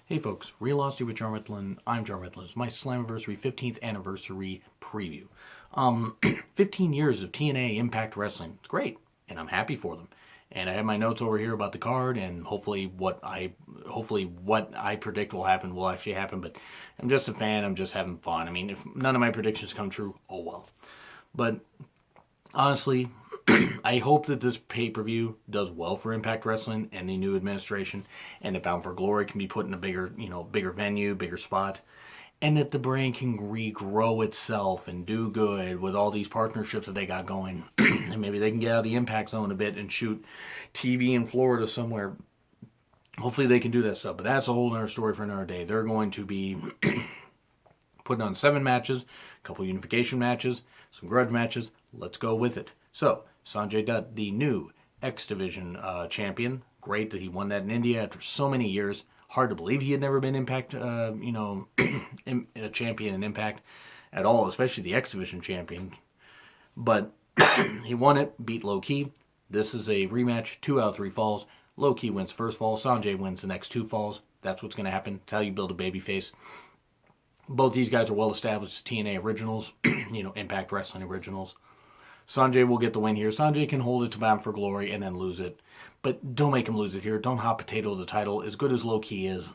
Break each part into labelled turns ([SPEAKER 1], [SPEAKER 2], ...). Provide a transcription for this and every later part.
[SPEAKER 1] Hey folks, Real Honesty with John Ritlin. I'm John Ritlin. It's my Slammiversary 15th anniversary preview. 15 years of TNA Impact Wrestling. It's great, and I'm happy for them. And I have my notes over here about the card, and hopefully what I predict will happen will actually happen. But I'm just a fan. I'm just having fun. I mean, if none of my predictions come true, oh well. But honestly, I hope that this pay-per-view does well for Impact Wrestling and the new administration, and that Bound for Glory can be put in a bigger venue, bigger spot, and that the brand can regrow itself and do good with all these partnerships that they got going. And maybe they can get out of the Impact Zone a bit and shoot TV in Florida somewhere. Hopefully they can do that stuff, but that's a whole other story for another day. They're going to be putting on 7 matches, a couple unification matches, some grudge matches. Let's go with it. So, Sanjay Dutt, the new X Division champion. Great that he won that in India after so many years. Hard to believe he had never been Impact, a champion in Impact at all, especially the X Division champion. But he won it, beat Low Key. This is a rematch, 2 out of 3 falls. Low Key wins first fall. Sanjay wins the next 2 falls. That's what's going to happen. It's how you build a babyface. Both these guys are well established TNA originals, Impact Wrestling originals. Sanjay will get the win here. Sanjay can hold it to Bound for Glory and then lose it. But don't make him lose it here. Don't hot potato the title. As good as Low Key is,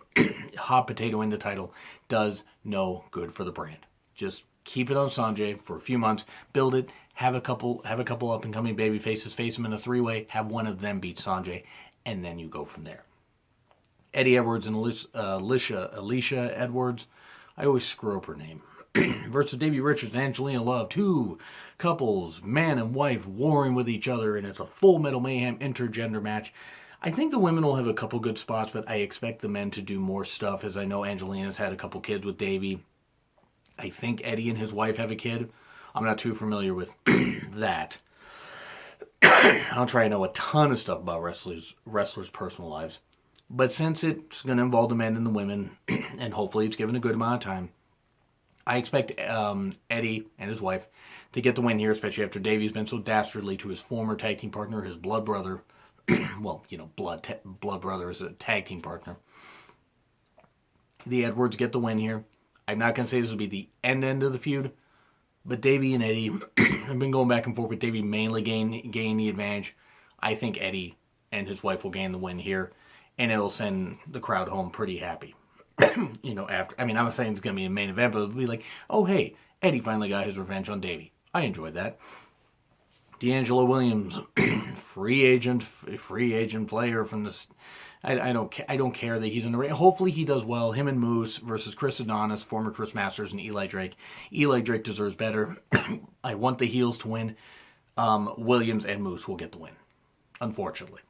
[SPEAKER 1] hot potato in the title does no good for the brand. Just keep it on Sanjay for a few months. Build it. Have a couple up and coming baby faces. Face them in a 3-way. Have one of them beat Sanjay. And then you go from there. Eddie Edwards and Alicia Edwards. I always screw up her name. Versus Davey Richards and Angelina Love. 2 couples, man and wife, warring with each other, and it's a Full Metal Mayhem intergender match. I think the women will have a couple good spots, but I expect the men to do more stuff, as I know Angelina's had a couple kids with Davey. I think Eddie and his wife have a kid. I'm not too familiar with that. I'll try to know a ton of stuff about wrestlers' personal lives. But since it's going to involve the men and the women, and hopefully it's given a good amount of time, I expect Eddie and his wife to get the win here, especially after Davey's been so dastardly to his former tag team partner, his blood brother. Well, blood brother is a tag team partner. The Edwards get the win here. I'm not going to say this will be the end of the feud, but Davey and Eddie have been going back and forth with Davey mainly gain the advantage. I think Eddie and his wife will gain the win here, and it'll send the crowd home pretty happy. After, I'm not saying it's going to be a main event, but it'll be like, oh, hey, Eddie finally got his revenge on Davey. I enjoyed that. D'Angelo Williams, free agent player from this. I don't care that he's in the ring. Hopefully he does well. Him and Moose versus Chris Adonis, former Chris Masters, and Eli Drake. Eli Drake deserves better. I want the heels to win. Williams and Moose will get the win. Unfortunately,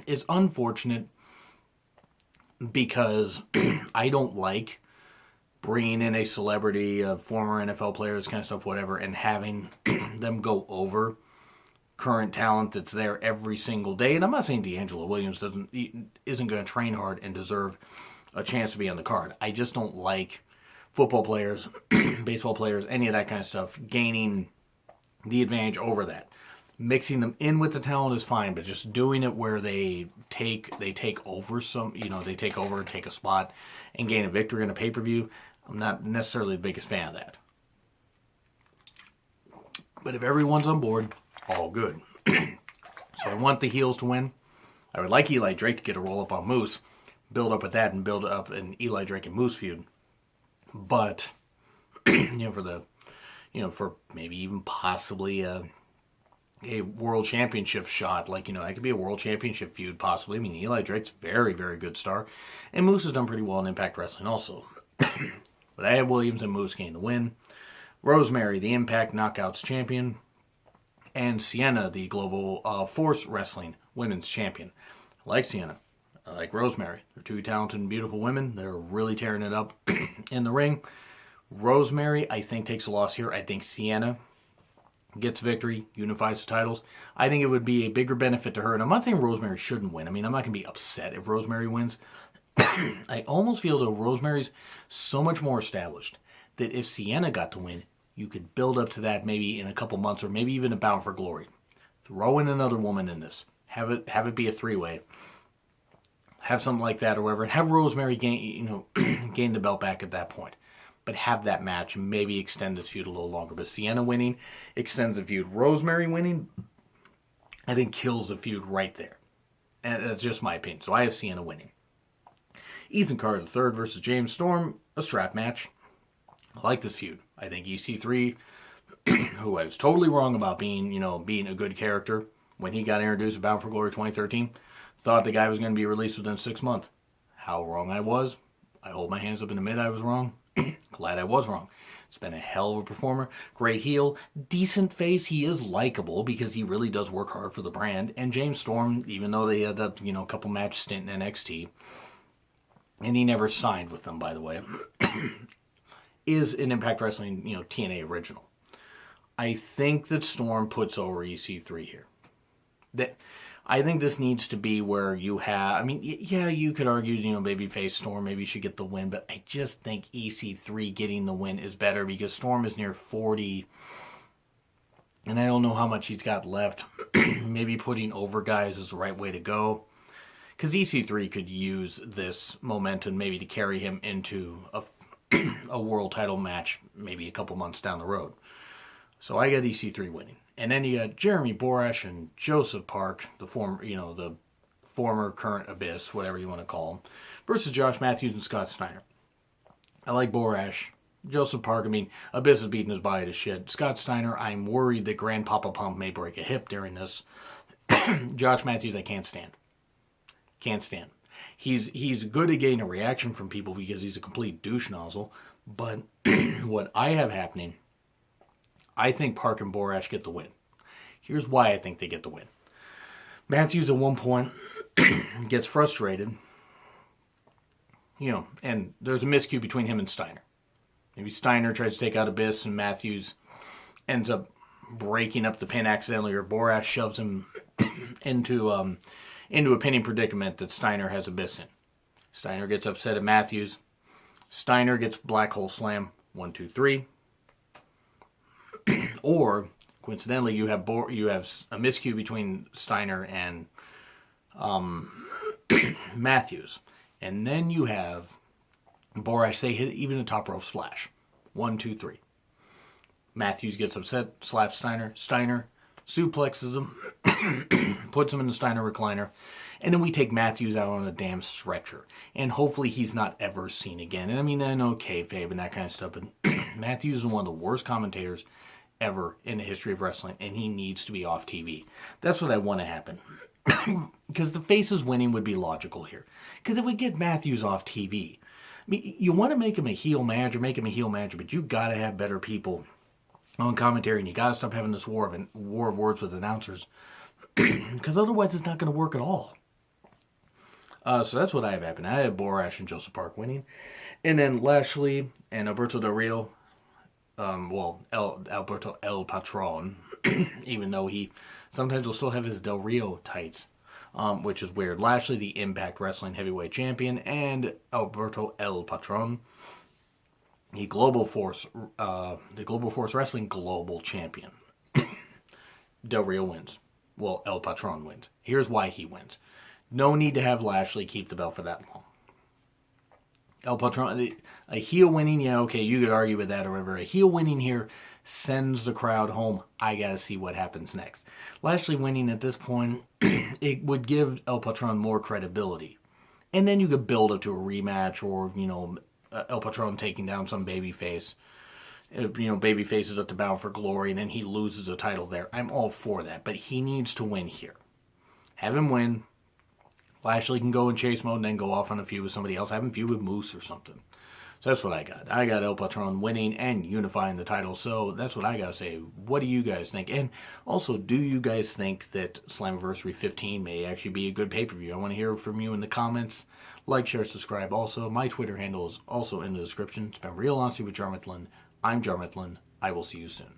[SPEAKER 1] it's unfortunate because I don't like bringing in a celebrity, a former NFL player, this kind of stuff, whatever, and having them go over current talent that's there every single day. And I'm not saying D'Angelo Williams isn't going to train hard and deserve a chance to be on the card. I just don't like football players, baseball players, any of that kind of stuff, gaining the advantage over that. Mixing them in with the talent is fine, but just doing it where they take over they take over and take a spot and gain a victory in a pay-per-view, I'm not necessarily the biggest fan of that. But if everyone's on board, all good. So I want the heels to win. I would like Eli Drake to get a roll up on Moose, build up with that, and build up an Eli Drake and Moose feud. But for maybe even possibly a world championship shot, that could be a world championship feud possibly. Eli Drake's a very, very good star, and Moose has done pretty well in Impact Wrestling also. But I have Williams and Moose gain the win. Rosemary, the Impact Knockouts champion, and Sienna, the Global Force Wrestling Women's champion. I like Sienna. I like Rosemary. They're 2 talented and beautiful women. They're really tearing it up in the ring. Rosemary, I think, takes a loss here. I think Sienna gets victory, unifies the titles. I think it would be a bigger benefit to her. And I'm not saying Rosemary shouldn't win. I'm not going to be upset if Rosemary wins. I almost feel, though, Rosemary's so much more established that if Sienna got to win, you could build up to that maybe in a couple months or maybe even a Bound for Glory. Throw in another woman in this. Have it be a 3-way. Have something like that or whatever, and have Rosemary gain, gain the belt back at that point. But have that match and maybe extend this feud a little longer. But Sienna winning extends the feud. Rosemary winning, I think, kills the feud right there. And that's just my opinion. So I have Sienna winning. Ethan Carter III versus James Storm, a strap match. I like this feud. I think EC3, who I was totally wrong about being a good character when he got introduced to Bound for Glory 2013, thought the guy was going to be released within 6 months. How wrong I was. I hold my hands up and admit I was wrong. Glad I was wrong. He's been a hell of a performer. Great heel. Decent face. He is likable because he really does work hard for the brand. And James Storm, even though they had that, couple match stint in NXT, and he never signed with them, by the way, is an Impact Wrestling, TNA original. I think that Storm puts over EC3 here. I think this needs to be where you have, you could argue, babyface Storm maybe should get the win, but I just think EC3 getting the win is better because Storm is near 40, and I don't know how much he's got left. Maybe putting over guys is the right way to go, because EC3 could use this momentum maybe to carry him into a world title match maybe a couple months down the road. So I got EC3 winning. And then you got Jeremy Borash and Joseph Park, the former current Abyss, whatever you want to call him, versus Josh Matthews and Scott Steiner. I like Borash. Joseph Park, Abyss is beating his body to shit. Scott Steiner, I'm worried that Grandpapa Pump may break a hip during this. Josh Matthews, I can't stand. Can't stand. He's good at getting a reaction from people because he's a complete douche nozzle. But what I have happening, I think Park and Borash get the win. Here's why I think they get the win. Matthews at one point gets frustrated, and there's a miscue between him and Steiner. Maybe Steiner tries to take out Abyss and Matthews ends up breaking up the pin accidentally, or Borash shoves him into a pinning predicament that Steiner has Abyss in. Steiner gets upset at Matthews. Steiner gets black hole slam. 1, 2, 3. Or coincidentally, you have a miscue between Steiner and Matthews, and then you have Borash say hit even a top rope splash. 1, 2, 3. Matthews gets upset, slaps Steiner. Steiner suplexes him, puts him in the Steiner recliner, and then we take Matthews out on a damn stretcher. And hopefully he's not ever seen again. And I know kayfabe and that kind of stuff, but Matthews is one of the worst commentators ever in the history of wrestling, and he needs to be off TV. That's what I want to happen. Because the faces winning would be logical here. Because if we get Matthews off TV, you want to make him a heel manager, but you got to have better people on commentary, and you got to stop having this war of words with announcers, because otherwise it's not going to work at all. So that's what I have happened. I have Borash and Joseph Park winning, and then Lashley and Alberto Del Rio, Alberto El Patron, even though he sometimes will still have his Del Rio tights, which is weird. Lashley, the Impact Wrestling Heavyweight Champion, and Alberto El Patron, the Global Force Wrestling Global Champion. Del Rio wins. Well, El Patron wins. Here's why he wins. No need to have Lashley keep the belt for that long. El Patron, a heel winning, yeah, okay, you could argue with that or whatever. A heel winning here sends the crowd home. I gotta see what happens next. Lashley winning at this point, it would give El Patron more credibility. And then you could build up to a rematch, or, El Patron taking down some babyface. Babyface is up to Bound for Glory, and then he loses a title there. I'm all for that, but he needs to win here. Have him win. Lashley can go in chase mode and then go off on a feud with somebody else. Have him feud with Moose or something. So that's what I got. I got El Patron winning and unifying the title. So that's what I got to say. What do you guys think? And also, do you guys think that Slammiversary 15 may actually be a good pay-per-view? I want to hear from you in the comments. Like, share, subscribe. Also, my Twitter handle is also in the description. It's been Real Honesty with Jar Mifflin. I'm Jar Mifflin. I will see you soon.